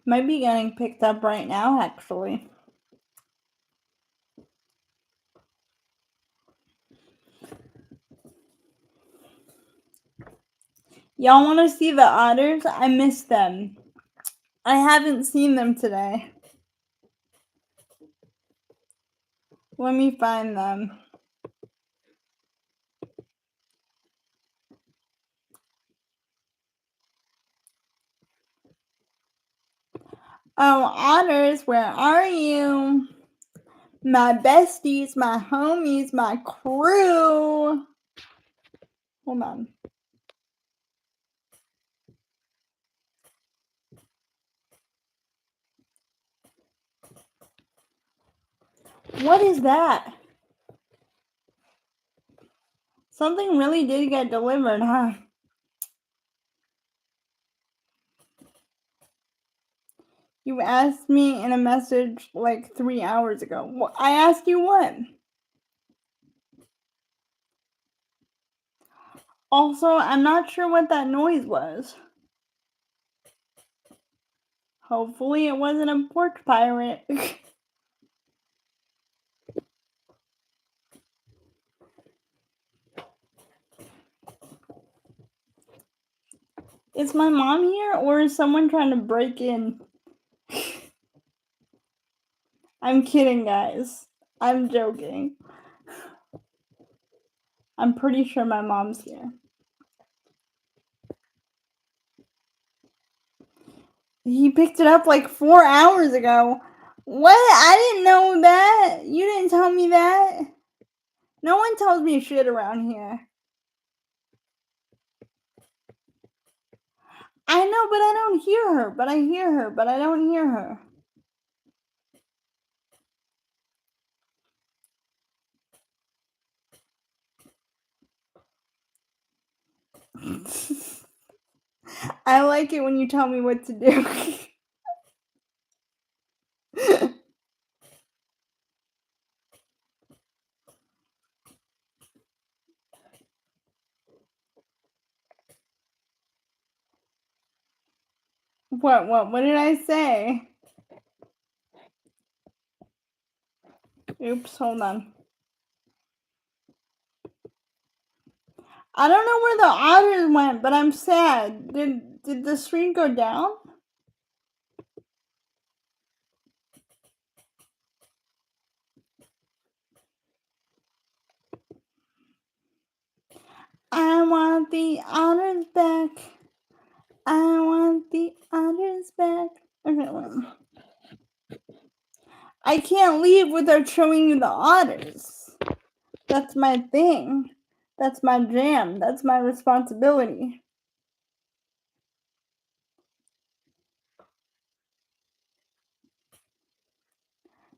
Might be getting picked up right now, actually. Y'all want to see the otters? I miss them. I haven't seen them today. Let me find them. Oh, otters, where are you? My besties, my homies, my crew. Hold on. What is that? Something really did get delivered, huh? You asked me in a message like 3 hours ago. I asked you what? Also, I'm not sure what that noise was. Hopefully it wasn't a porch pirate. Is my mom here or is someone trying to break in? I'm kidding, guys. I'm joking. I'm pretty sure my mom's here. He picked it up like 4 hours ago. What? I didn't know that. You didn't tell me that. No one tells me shit around here. I know, but I don't hear her. But I hear her, but I don't hear her. I like it when you tell me what to do. What did I say? Oops, hold on. I don't know where the otters went, but I'm sad. Did the stream go down? I want the otters back. I want the otters back. Okay, well, I can't leave without showing you the otters. That's my thing. That's my jam. That's my responsibility.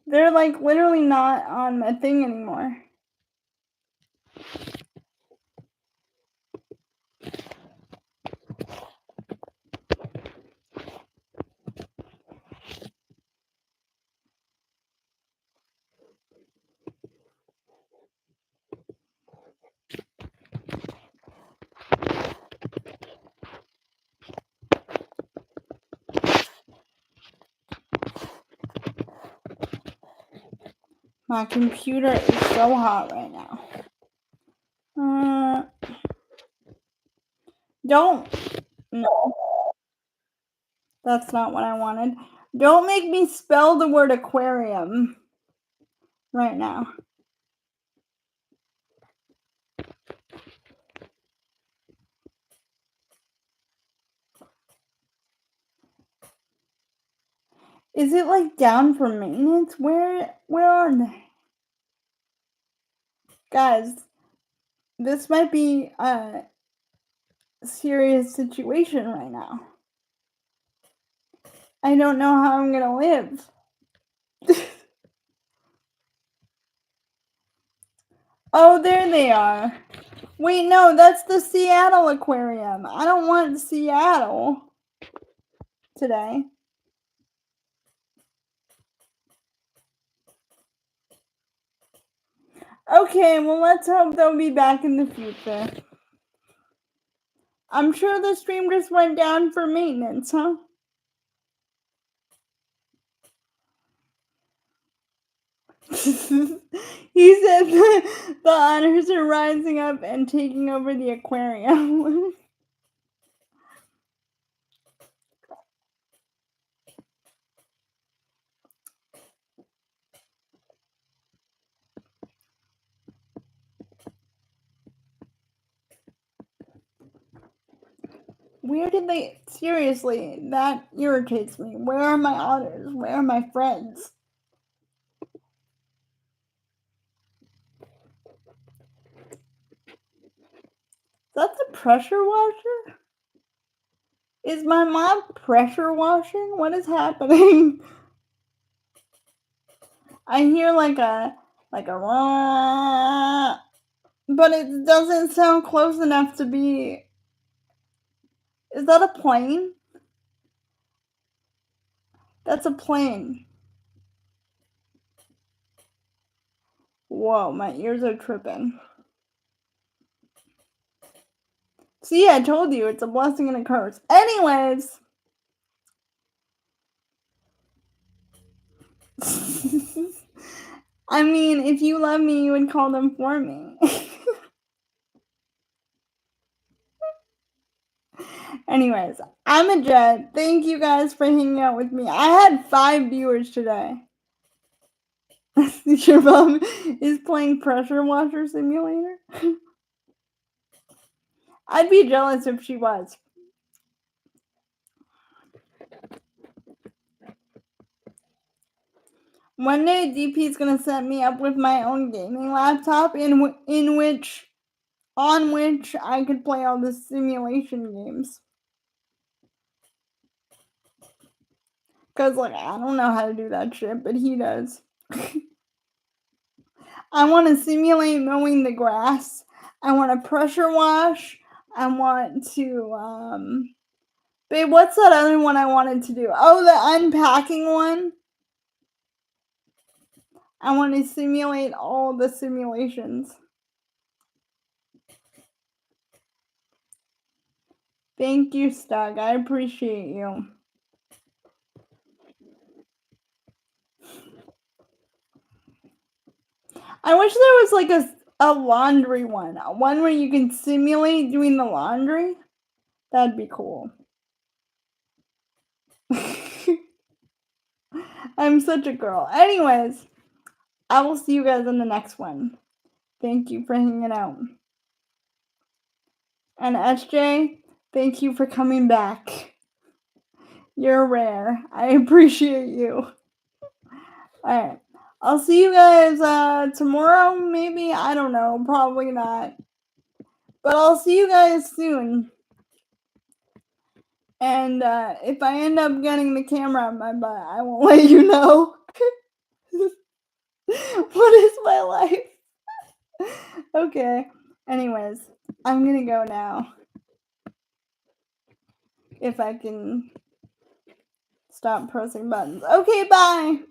They're like literally not on my thing anymore. My computer is so hot right now. Don't. No. That's not what I wanted. Don't make me spell the word aquarium right now. Is it like down for maintenance? Where are they? Guys, this might be a serious situation right now. I don't know how I'm gonna live. Oh, there they are. Wait, no, that's the Seattle aquarium. I don't want Seattle today. Okay, well, let's hope they'll be back in the future. I'm sure the stream just went down for maintenance, huh? He said the otters are rising up and taking over the aquarium. Where did they? Seriously, that irritates me. Where are my otters? Where are my friends? That's a pressure washer? Is my mom pressure washing? What is happening? I hear like a but it doesn't sound close enough to be. Is that a plane? That's a plane. Whoa, my ears are tripping. See, I told you, it's a blessing and a curse. Anyways. I mean, if you love me, you would call them for me. Anyways, I'm a Jet. Thank you guys for hanging out with me. I had 5 viewers today. Your mom is playing Pressure Washer Simulator? I'd be jealous if she was. One day, DP is gonna set me up with my own gaming laptop on which I could play all the simulation games. Cause like I don't know how to do that shit, but he does. I want to simulate mowing the grass. I want to pressure wash. I want to babe, what's that other one I wanted to do? Oh, the unpacking one. I want to simulate all the simulations. Thank you, Stug. I appreciate you. I wish there was like a laundry one where you can simulate doing the laundry. That'd be cool. I'm such a girl. Anyways, I will see you guys in the next one. Thank you for hanging out. And SJ, thank you for coming back. You're rare. I appreciate you. Alright. I'll see you guys tomorrow, maybe. I don't know. Probably not. But I'll see you guys soon. And if I end up getting the camera on my butt, I won't let you know. What is my life? Okay. Anyways, I'm gonna go now. If I can stop pressing buttons. Okay, bye.